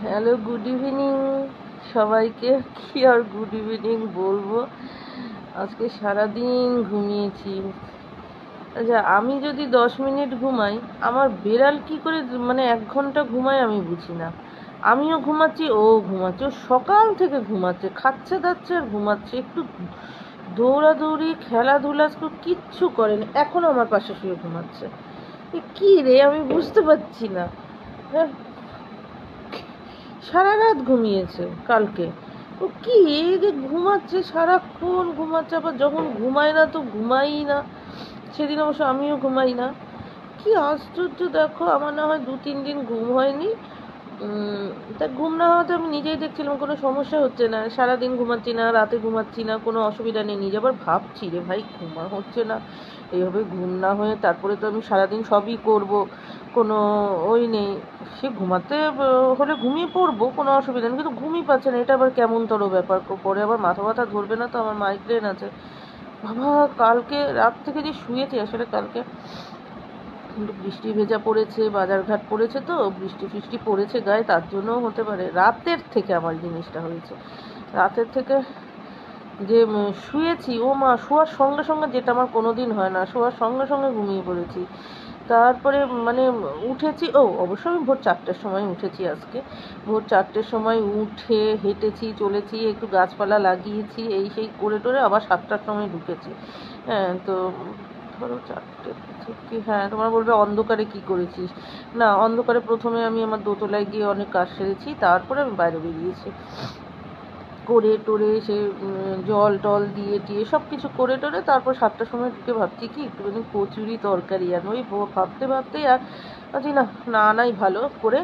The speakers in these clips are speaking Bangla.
হ্যালো, গুড ইভিনিং সবাইকে। কি আর গুড ইভিনিং বলবো, আজকে সারাদিন ঘুমিয়েছি। আচ্ছা, আমি যদি 10 মিনিট ঘুমাই, আমার বেড়াল কি করে মানে 1 ঘন্টা ঘুমায় আমি বুঝি না। আমিও ঘুমাচ্ছি, ও ঘুমাচ্ছে, ও সকাল থেকে ঘুমাচ্ছে, খাচ্ছে দাচ্ছে আর ঘুমাচ্ছে। একটু দৌড়াদৌড়ি খেলাধুলা কিচ্ছু করেনি, এখনো আমার পাশে শুয়ে ঘুমাচ্ছে। কি রে, আমি বুঝতে পারছি না। হ্যাঁ, সারা রাত ঘুমিয়েছে কালকে। ও কি এই যে ঘুমাচ্ছে, সারাক্ষণ ঘুমাচ্ছে, আবার যখন ঘুমায় না তো ঘুমাই না। সেদিন অবশ্য আমিও ঘুমাই না। কি আশ্চর্য দেখো, আমার না হয় 2-3 দিন ঘুম হয়নি। তা ঘুম না হওয়াতে আমি নিজেই দেখছিলাম কোনো সমস্যা হচ্ছে না, সারাদিন ঘুমাচ্ছি না, রাতে ঘুমাচ্ছি না, কোনো অসুবিধা নেই। নিজে আবার ভাবছি রে ভাই, ঘুমা হচ্ছে না, এইভাবে ঘুম না হয়ে তারপরে তো আমি সারাদিন সবই করব, কোনো ওই নেই। সে ঘুমাতে হলে ঘুমিয়ে পড়বো, কোনো অসুবিধা নেই, কিন্তু ঘুমই পাচ্ছে না। এটা আবার কেমন তোর ব্যাপার, পরে আবার মাথা ব্যথা ধরবে না তো? আমার মাইগ্রেন আছে বাবা। কালকে রাত থেকে যে শুয়েছি, আসলে কালকে কিন্তু বৃষ্টি ভেজা পড়েছে, বাজারঘাট পড়েছে, তো বৃষ্টি ফিষ্টি পড়েছে গায়ে, তার জন্যও হতে পারে। রাতের থেকে আমার জিনিসটা হয়েছে, রাতের থেকে যে শুয়েছি, ও মা, শোয়ার সঙ্গে সঙ্গে, যেটা আমার কোনো দিন হয় না, শোয়ার সঙ্গে সঙ্গে ঘুমিয়ে পড়েছি। তারপরে মানে উঠেছি, অবশ্য আমি ভোর 4টের সময় উঠেছি আজকে। ভোর 4টের সময় উঠে হেঁটেছি, চলেছি, একটু গাছপালা লাগিয়েছি, এই সেই করে টোরে আবার 7টার সময় ঢুকেছি। হ্যাঁ, তো ধরো 4টে থেকে, হ্যাঁ, তোমরা বলবে অন্ধকারে কি করেছিস। না, অন্ধকারে প্রথমে আমি আমার দোতলায় গিয়ে অনেক কাজ সেরেছি, তারপরে আমি বাইরে বেরিয়েছি। করে টোরে সে জল টল দিয়ে টিয়ে সব কিছু করে টোরে তারপর 7টার সময় ঢুকে ভাবছি কি একটুখানি কচুরি তরকারি আনবো। ওই ভাবতে ভাবতেই আর ভাবছি না আনাই ভালো করে,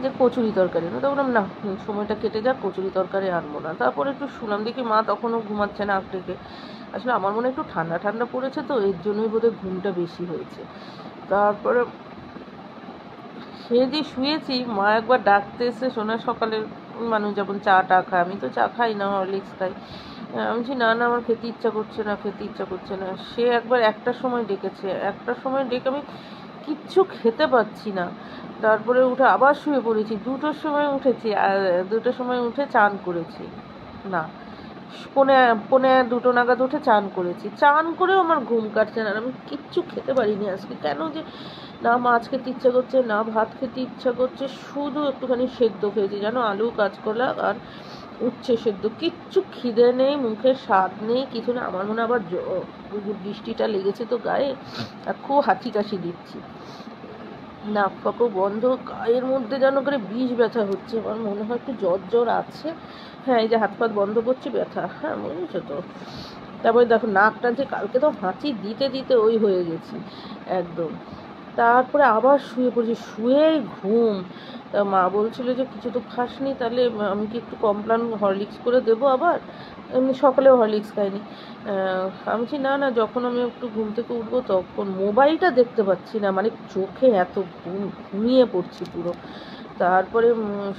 যে কচুরি তরকারি আনবো। তখন না, সময়টা কেটে যাক, কচুরি তরকারি আনবো না। তারপরে একটু শুনলাম, দেখি মা তখনও ঘুমাচ্ছে না, ডেকে। আসলে আমার মনে একটু ঠান্ডা ঠান্ডা পড়েছে, তো এর জন্যই বোধহয় ঘুমটা বেশি হয়েছে। তারপরে সে যে শুয়েছি, মা একবার ডাকতে এসে শোনা, সকালের মানুষ যেমন চা টা খায়, আমি তো চা খাই না, হরলিক্স খাই। আমি বলছি না আমার খেতে ইচ্ছা করছে না। সে একবার 1টার সময় ডেকেছে, 1টার সময় ডেকে আমি কিচ্ছু খেতে পাচ্ছি না। তারপরে উঠে আবার শুয়ে পড়েছি, 2টোর সময় উঠেছি, আর 2টোর সময় উঠে চান করেছি। না, পৌনে পৌনে 2টো নাগাদ উঠে চান করেছি, চান করেও আমার ঘুম কাটছে না। আমি কিচ্ছু খেতে পারিনি আজকে, কেন যে না মাছ খেতে ইচ্ছা করছে, না ভাত খেতে ইচ্ছা করছে, শুধু একটুখানি সেদ্ধ খেয়েছি জানো, আলু কাঁচকলা আর উচ্ছে সেদ্ধ। কিচ্ছু খিদে নেই, মুখে স্বাদ নেই, কিছু না। আমার মনে আবার বৃষ্টিটা লেগেছে তো গায়ে, আর খুব হাঁচি কাশি দিচ্ছি, নাক ফাঁকও বন্ধ, গায়ের মধ্যে যেন করে বিষ ব্যথা হচ্ছে। আমার মনে হয় একটু জ্বর আছে। হ্যাঁ, এই যে হাত পাত বন্ধ করছি, ব্যথা, হ্যাঁ বুঝেছো তো। তারপরে দেখো নাক টানছে, কালকে তো হাঁচি দিতে দিতে ওই হয়ে গেছি একদম। তারপরে আবার শুয়ে পড়েছি, শুয়েই ঘুম। তা মা বলছিল যে কিছু তো খাসনি, তাহলে আমি কি একটু কমপ্লান হরলিক্স করে দেবো আবার। এমনি সকালেও হরলিক্স খাইনি। আমি বলছি না যখন আমি একটু ঘুম থেকে উঠবো তখন। মোবাইলটা দেখতে পাচ্ছি না, মানে চোখে এত ঘুমিয়ে পড়ছি পুরো। তারপরে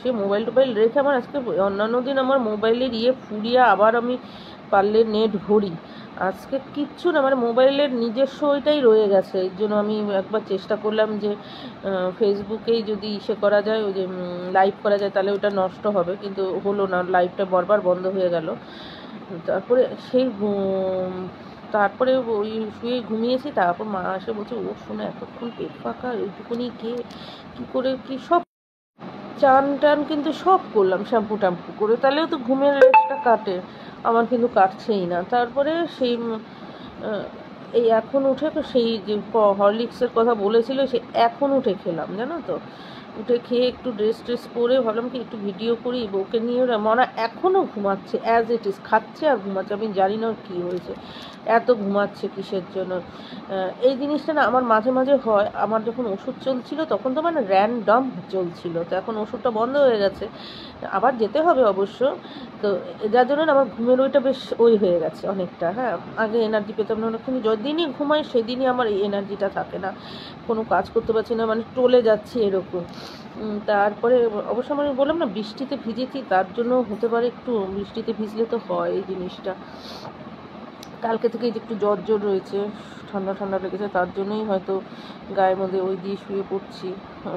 সে মোবাইল টোবাইল রেখে, আমার আজকে অন্যান্য দিন আমার মোবাইলের ফুরিয়ে আবার আমি পারলে নেট ভরি, আজকে কিচ্ছু না, মানে মোবাইলের নিজস্ব ওইটাই রয়ে গেছে। এর জন্য আমি একবার চেষ্টা করলাম যে ফেসবুকেই যদি করা যায়, ওই যে লাইভ করা যায়, তাহলে ওটা নষ্ট হবে, কিন্তু হলো না, লাইভটা বারবার বন্ধ হয়ে গেল। তারপরে তারপরে ওই শুয়ে ঘুমিয়েছি। তারপর মা এসে বলছে, ও শোনা এতক্ষণ পেট ফাঁকা, ওইটুকুনি কে কী করে কি সব চান টান কিন্তু সব করলাম শ্যাম্পু ট্যাম্পু করে, তাহলেও তো ঘুমের রেস্টটা কাটে, আমার কিন্তু কাটছেই না। তারপরে সেই এই এখন উঠে তো সেই যে হরলিক্সের কথা বলেছিল, সে এখন উঠে খেলাম জানো তো। উঠে খেয়ে একটু ড্রেস ট্রেস পরে ভাবলাম কি একটু ভিডিও করি, বউকে নিয়ে। ওরা মনে এখনও ঘুমাচ্ছে, অ্যাজ ইট ইজ, খাচ্ছে আর ঘুমাচ্ছে। আমি জানি না কী হয়েছে, এত ঘুমাচ্ছে কিসের জন্য। এই জিনিসটা না আমার মাঝে মাঝে হয়। আমার যখন ওষুধ চলছিল তখন তো মানে র্যান্ডম চলছিল, তো এখন ওষুধটা বন্ধ হয়ে গেছে, আবার যেতে হবে অবশ্য। তো যার জন্য আমার ঘুমের ওইটা বেশ ওই হয়ে গেছে অনেকটা। হ্যাঁ, আগে এনার্জি পেতাম না, কিন্তু যেদিনই ঘুমাই সেদিনই আমার এই এনার্জিটা থাকে না, কোনো কাজ করতে পারছি না, মানে টলে যাচ্ছি এরকম। তারপরে অবশ্য আমি বললাম না বৃষ্টিতে ভিজেছি, তার জন্য হতে পারে, একটু বৃষ্টিতে ভিজলে তো হয় এই জিনিসটা। কালকে থেকে একটু জ্বর জ্বর রয়েছে, ঠান্ডা ঠান্ডা লেগেছে, তার জন্যই হয়তো গায়ের মধ্যে ওই দিয়ে শুয়ে পড়ছি,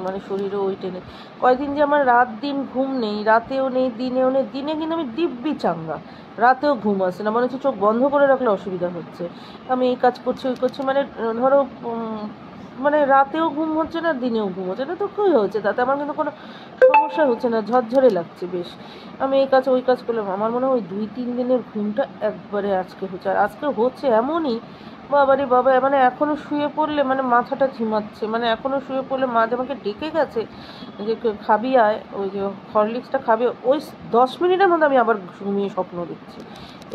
মানে শরীরেও ওই টেনে। কয়েকদিন যে আমার রাত দিন ঘুম নেই, রাতেও নেই দিনেও নেই, দিনে কিন্তু আমি দিব্যি চাঙ্গা, রাতেও ঘুম আসছে না, মনে হচ্ছে চোখ বন্ধ করে রাখলে অসুবিধা হচ্ছে, আমি এই কাজ করছি ওই করছি, মানে ধরো মানে রাতেও ঘুম হচ্ছে না দিনেও ঘুম হচ্ছে না, তো কী হচ্ছে তাতে আমার কিন্তু কোনো সমস্যা হচ্ছে না, ঝরঝরে লাগছে বেশ। আমি এই কাজ ওই কাজ করলাম, আমার মনে হয় ওই 2-3 দিনের ঘুমটা একবারে আজকে হচ্ছে, আর আজকে হচ্ছে এমনই বাবারে বাবা, মানে এখনও শুয়ে পড়লে মানে মাথাটা ঝিমাচ্ছে, মানে এখনও শুয়ে পড়লে মা যে আমাকে ডেকে গেছে যে খাবি আয়, ওই যে হরলিক্সটা খাবে, ওই 10 মিনিটের মধ্যে আমি আবার ঘুমিয়ে স্বপ্ন দেখছি,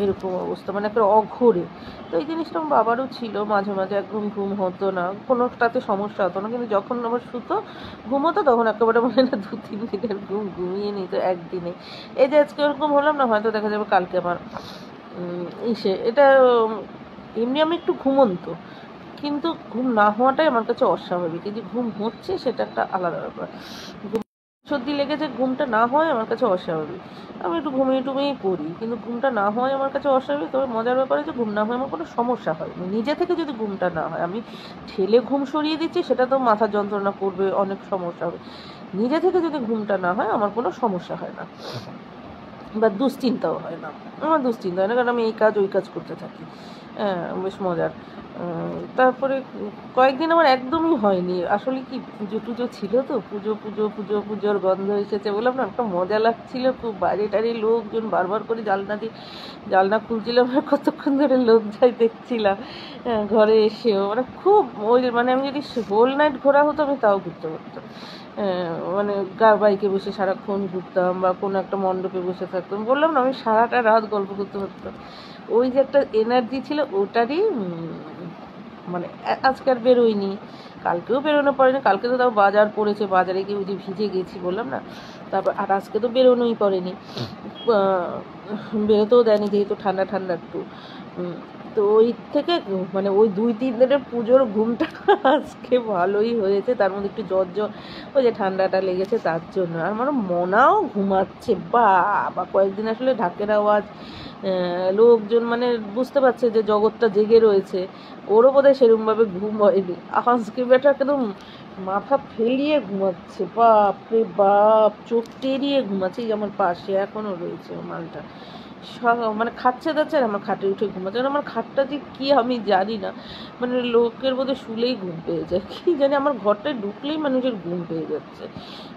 এরকম অবস্থা, মানে একটা অঘোরে। তো এই জিনিসটা আমার বাবারও ছিল, মাঝে মাঝে একদম ঘুম হতো না, কোনোটাতে সমস্যা হতো না, কিন্তু যখন আবার শুতো ঘুমোতো তখন একেবারে মানে না 2-3 দিনের ঘুম ঘুমিয়ে নিত একদিনে। এই যে আজকে ওরকম হলাম না, হয়তো দেখা যাবে কালকে আমার এটা এমনি আমি একটু ঘুমন্ত, কিন্তু ঘুম না হওয়াটাই আমার কাছে অস্বাভাবিক, এই যে ঘুম হচ্ছে সেটা একটা আলাদা ব্যাপার। সর্দি লেগেছে ঘুমটা না হয় আমার কাছে অস্বাভাবিক, আমি একটু ঘুমিয়ে টুমিয়েই পড়ি, কিন্তু ঘুমটা না হয় আমার কাছে অস্বাভাবিক। তবে মজার ব্যাপার হচ্ছে ঘুম না হয় আমার কোনো সমস্যা হয়নি, নিজে থেকে যদি ঘুমটা না হয়, আমি ঠেলে ঘুম সরিয়ে দিচ্ছি সেটা তো মাথা যন্ত্রণা করবে, অনেক সমস্যা হবে, নিজে থেকে যদি ঘুমটা না হয় আমার কোনো সমস্যা হয় না, বা দুশ্চিন্তাও হয় না, আমার দুশ্চিন্তা হয় না, কারণ আমি এই কাজ ওই কাজ করতে থাকি। হ্যাঁ, বেশ মজার। তারপরে কয়েকদিন আমার একদমই হয়নি, আসলে কি পুজো টুজো ছিল তো, পুজোর গন্ধ এসেছে, বললাম না একটা মজা লাগছিল খুব, বাইরে টারে লোকজন বারবার করে জানলা খুলছিলাম, কতক্ষণ ধরে লোক যাই দেখছিলাম, ঘরে এসেও মানে খুব ওই মানে আমি যদি হোল নাইট ঘোরা হতো আমি তাও ঘুরতে পারতাম, মানে বাইকে বসে সারাক্ষণ ঘুরতাম, বা কোনো একটা মণ্ডপে বসে থাকতাম, বললাম না আমি সারাটা রাত গল্প করতে পারতাম, ওই যে একটা এনার্জি ছিল ওটারই মানে আজকে আর বেরোয়নি, কালকেও বেরোনো পড়েনি, কালকে তো তাও বাজার পড়েছে, বাজারে গিয়ে ওই যে ভিজে গেছি বললাম না, তারপর আর আজকে তো বেরোনোই পড়েনি, বেরোতেও দেয়নি যেহেতু ঠান্ডা ঠান্ডা একটু, তো ওই থেকে মানে ওই 2-3 দিনের পুজোর ঘুমটা আজকে ভালোই হয়েছে, তার মধ্যে একটু জ্বর ওই যে ঠান্ডাটা লেগেছে তার জন্য, আর আমার মনাও ঘুমাচ্ছে, বা কয়েকদিন আসলে ঢাকের আওয়াজ, লোকজন মানে বুঝতে পারছে যে জগৎটা জেগে রয়েছে, ওরও বোধহয় সেরকমভাবে ঘুম হয়নি, আজকে বেটা একদম মাথা ফেলিয়ে ঘুমাচ্ছে, বাপ রে বাপ, চোখ টেরিয়ে ঘুমাচ্ছে, এই যে আমার পাশে এখনও রয়েছে মালটা, মানে খাচ্ছে দাচ্ছে আর আমার খাটে উঠে ঘুমাচ্ছে, আমার খাটটা যে কি আমি জানি না, মানে লোকের বোধহয় শুলেই ঘুম পেয়ে যায়, কি জানি আমার ঘরটায় ঢুকলেই মানুষের ঘুম পেয়ে যাচ্ছে,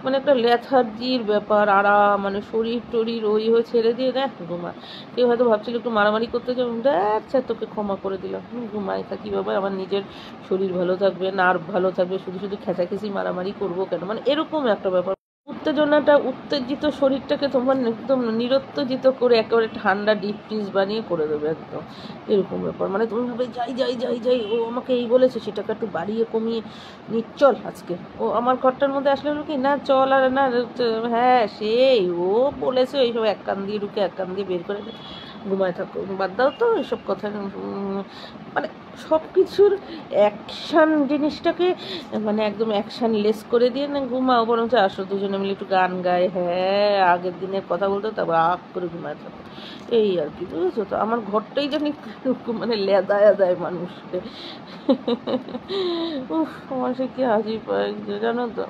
মানে একটা লেথার্জির ব্যাপার, আরাম, মানে শরীর টরীর ওই হয়ে ছেড়ে দিয়ে দেখ ঘুমা, কেউ হয়তো ভাবছিল একটু মারামারি করতে যাবো, আচ্ছা তোকে ক্ষমা করে দিলাম, ঘুমাই থাকি বাবা, আমার নিজের শরীর ভালো থাকবে, নার্ভ ভালো থাকবে, শুধু শুধু খেঁচাখেঁচি মারামারি করবো কেন, মানে এরকম একটা ব্যাপার, উত্তেজিত শরীরটাকে তোমার একদম নিরুত্তেজিত করে একেবারে ঠান্ডা ডিপ ফ্রিজ বানিয়ে করে দেবে একদম, এরকম ব্যাপার, মানে তুমি ভাবে যাই ও আমাকে এই বলেছে সেটাকে একটু বাড়িয়ে কমিয়ে চল আজকে, ও আমার ঘরটার মধ্যে আসলে কি না চল, আর না হ্যাঁ সেই ও বলেছে এইসব এক কান দিয়ে ঢুকে এক কান দিয়ে বের করে ঘুমায় থাকো, বাদ দাও তো এসব কথা, মানে সব কিছুর অ্যাকশান জিনিসটাকে মানে একদম অ্যাকশান লেস করে দিয়ে না ঘুমাও, বরঞ্চ আসো দুজনে মিলে একটু গান গায়, হ্যাঁ আগের দিনের কথা বলতো, তারপর আগ করে ঘুমায় থাকো, এই আর কি, বুঝেছো তো, আমার ঘরটাই জানি মানে লেদায়া দেয় মানুষকে, উফ আমার সে কি হাসি পায় জানো তো,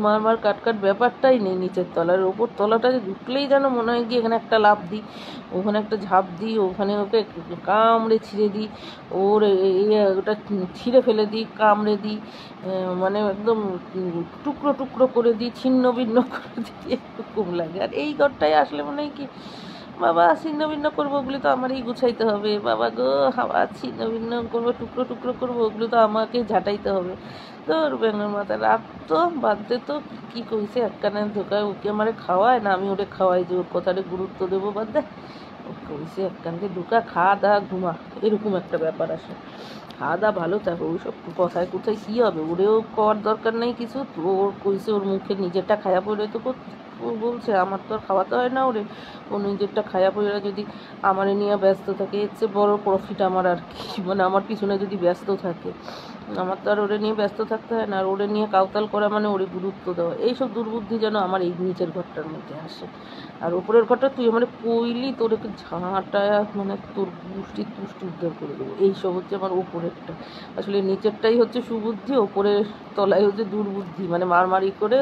মার কাট ব্যাপারটাই নেই, নিচের তলার ওপর তলাটা যে ঢুকলেই যেন মনে হয় কি এখানে একটা লাফ দিই, ওখানে একটা ঝাঁপ দিই, ওখানে ওকে কামড়ে ছিঁড়ে দিই, ওর ওটা ছিঁড়ে ফেলে দিই, কামড়ে দিই, মানে একদম টুকরো টুকরো করে দিই, ছিন্ন ভিন্ন করে দিই, এরকম লাগে। আর এই ঘরটাই আসলে মনে হয় কি বাবা ছিন্ন ভিন্ন করবো, ওগুলো তো আমারই গুছাইতে হবে, বাবা গো হাওয়া ছিন্ন ভিন্ন করবো, টুকরো টুকরো করবো, ওগুলো তো আমাকে ঝাঁটাইতে হবে, তোর ব্যাঙের মাথা রাখ তো, বাদ দে তো, কী কইছে এক কানে ধোকায় ওকে আমারে খাওয়ায় না আমি ওরে খাওয়াই, যে ওর কথাটা গুরুত্ব দেবো, বাদ দে, ও কইছে এক কান দিয়ে ঢুকা, খাওয়া দাওয়া ঘুমা, এরকম একটা ব্যাপার আসে, খাওয়া দাওয়া ভালো থাকো, ওইসব কোথায় কী হবে, ওরেও করার দরকার নেই কিছু, ওর কইছে ওর মুখে নিজেরটা খায়া পড়ে তো ও বলছে আমার তো আর খাওয়াতে হয় না ওরে, ও নিজেরটা খায়া পড়ে যদি আমারে নিয়ে ব্যস্ত থাকে, এর চেয়ে বড় প্রফিট আমার আর কি, মানে আমার পিছনে যদি ব্যস্ত থাকে, আমার তো আর ওরে নিয়ে ব্যস্ত থাকতে হয় না, আর ওরে নিয়ে কাউতাল করা মানে ওরে গুরুত্ব দেওয়া, এইসব দুর্বুদ্ধি যেন আমার এই নিচের ঘরটার মধ্যে আসে। আর উপরের ঘরটা তুই মানে পইলি তোর একটু ঝাঁটায় মানে তোর গুষ্টি তুষ্টি উদ্ধার করে দেবো, এইসব হচ্ছে আমার উপরেরটা। আসলে নিচেরটাই হচ্ছে সুবুদ্ধি, ওপরের তলায় হচ্ছে দুর্বুদ্ধি, মানে মারমারি করে